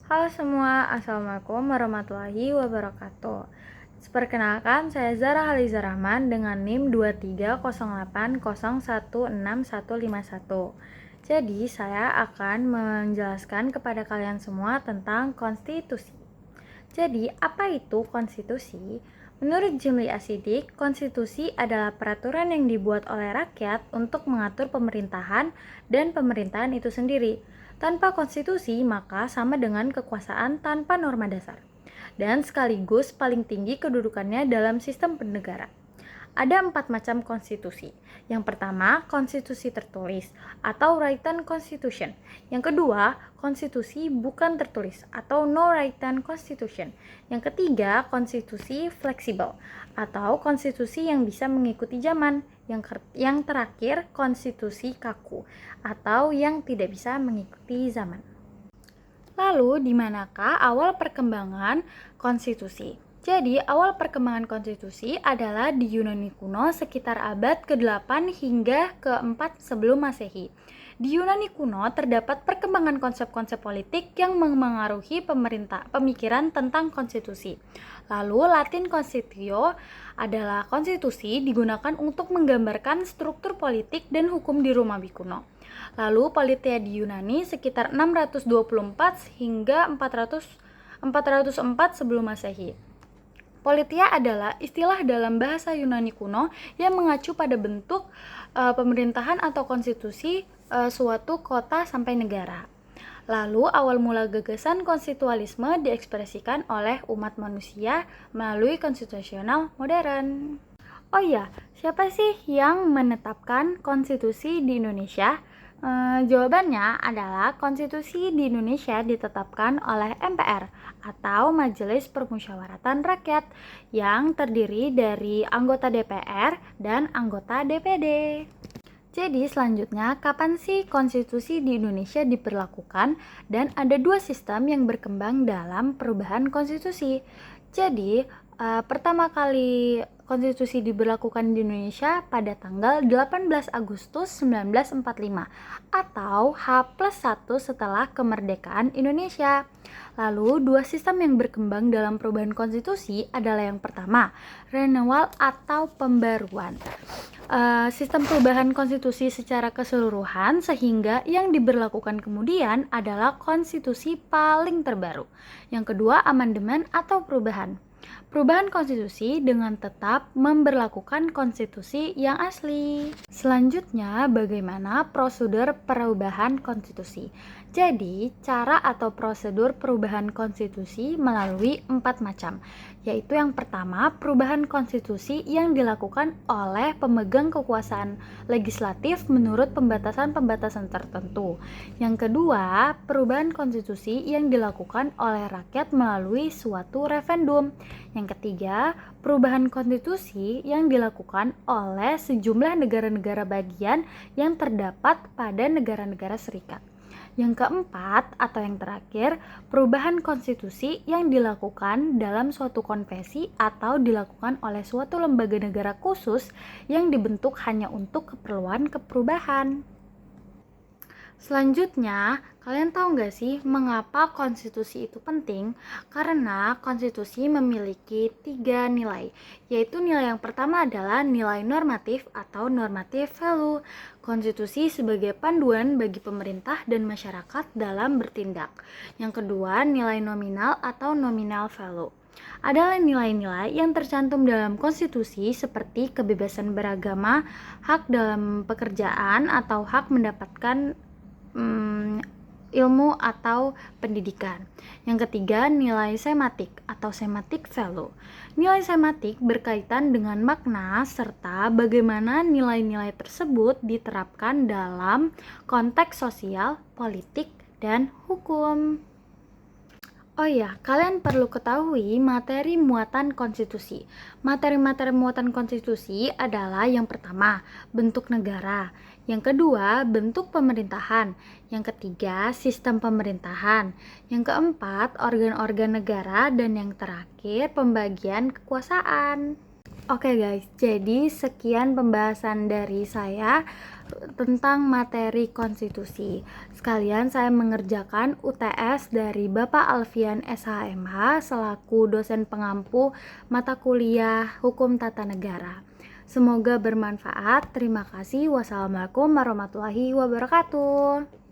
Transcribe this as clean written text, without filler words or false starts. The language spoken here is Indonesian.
Halo semua, Assalamualaikum warahmatullahi wabarakatuh. Perkenalkan, saya Zara Haliza Rahman dengan NIM 2308016151. Jadi, saya akan menjelaskan kepada kalian semua tentang konstitusi. Jadi, apa itu konstitusi? Menurut Jimli Asidik, konstitusi adalah peraturan yang dibuat oleh rakyat untuk mengatur pemerintahan dan pemerintahan itu sendiri. Tanpa konstitusi, maka sama dengan kekuasaan tanpa norma dasar. Dan sekaligus paling tinggi kedudukannya dalam sistem bernegara. Ada 4 macam konstitusi. Yang pertama, konstitusi tertulis atau written constitution. Yang kedua, konstitusi bukan tertulis atau no written constitution. Yang ketiga, konstitusi fleksibel atau konstitusi yang bisa mengikuti zaman. Yang terakhir, konstitusi kaku atau yang tidak bisa mengikuti zaman. Lalu, di manakah awal perkembangan konstitusi? Jadi, awal perkembangan konstitusi adalah di Yunani kuno sekitar abad ke-8 hingga ke-4 sebelum Masehi. Di Yunani kuno terdapat perkembangan konsep-konsep politik yang memengaruhi pemikiran tentang konstitusi. Lalu, Latin constitutio adalah konstitusi digunakan untuk menggambarkan struktur politik dan hukum di Romawi kuno. Lalu, Politia di Yunani sekitar 624 hingga 404 sebelum Masehi. Politia adalah istilah dalam bahasa Yunani kuno yang mengacu pada bentuk pemerintahan atau konstitusi suatu kota sampai negara. Lalu, awal mula gagasan konstitualisme diekspresikan oleh umat manusia melalui konstitusional modern. Oh iya, siapa sih yang menetapkan konstitusi di Indonesia? Jawabannya adalah konstitusi di Indonesia ditetapkan oleh MPR atau Majelis Permusyawaratan Rakyat yang terdiri dari anggota DPR dan anggota DPD. Jadi selanjutnya, kapan sih konstitusi di Indonesia diberlakukan? Dan ada dua sistem yang berkembang dalam perubahan konstitusi. Jadi, pertama kali konstitusi diberlakukan di Indonesia pada tanggal 18 Agustus 1945 atau H+1 setelah kemerdekaan Indonesia. Lalu, dua sistem yang berkembang dalam perubahan konstitusi adalah yang pertama, renewal atau pembaruan. Sistem perubahan konstitusi secara keseluruhan sehingga yang diberlakukan kemudian adalah konstitusi paling terbaru. Yang kedua, amandemen atau perubahan. Perubahan konstitusi dengan tetap memberlakukan konstitusi yang asli. Selanjutnya, bagaimana prosedur perubahan konstitusi? Jadi, cara atau prosedur perubahan konstitusi melalui 4 macam, yaitu yang pertama, perubahan konstitusi yang dilakukan oleh pemegang kekuasaan legislatif menurut pembatasan-pembatasan tertentu. Yang kedua, perubahan konstitusi yang dilakukan oleh rakyat melalui suatu referendum. Yang ketiga, perubahan konstitusi yang dilakukan oleh sejumlah negara-negara bagian yang terdapat pada negara-negara serikat. Yang keempat atau yang terakhir, perubahan konstitusi yang dilakukan dalam suatu konvensi atau dilakukan oleh suatu lembaga negara khusus yang dibentuk hanya untuk keperluan keperubahan. Selanjutnya, kalian tahu nggak sih mengapa konstitusi itu penting? Karena konstitusi memiliki 3 nilai, yaitu nilai yang pertama adalah nilai normatif atau normative value. Konstitusi sebagai panduan bagi pemerintah dan masyarakat dalam bertindak. Yang kedua, nilai nominal atau nominal value adalah nilai-nilai yang tercantum dalam konstitusi seperti kebebasan beragama, hak dalam pekerjaan atau hak mendapatkan ilmu atau pendidikan. Yang ketiga, nilai sematik atau semantic value. Nilai sematik berkaitan dengan makna serta bagaimana nilai-nilai tersebut diterapkan dalam konteks sosial, politik, dan hukum. Oh iya, kalian perlu ketahui materi muatan konstitusi. Materi-materi muatan konstitusi adalah yang pertama, bentuk negara. Yang kedua, bentuk pemerintahan. Yang ketiga, sistem pemerintahan. Yang keempat, organ-organ negara. Dan yang terakhir, pembagian kekuasaan. Oke guys, jadi sekian pembahasan dari saya tentang materi konstitusi. Sekalian saya mengerjakan UTS dari Bapak Alfian SHMH selaku dosen pengampu mata kuliah Hukum Tata Negara. Semoga bermanfaat. Terima kasih. Wassalamualaikum warahmatullahi wabarakatuh.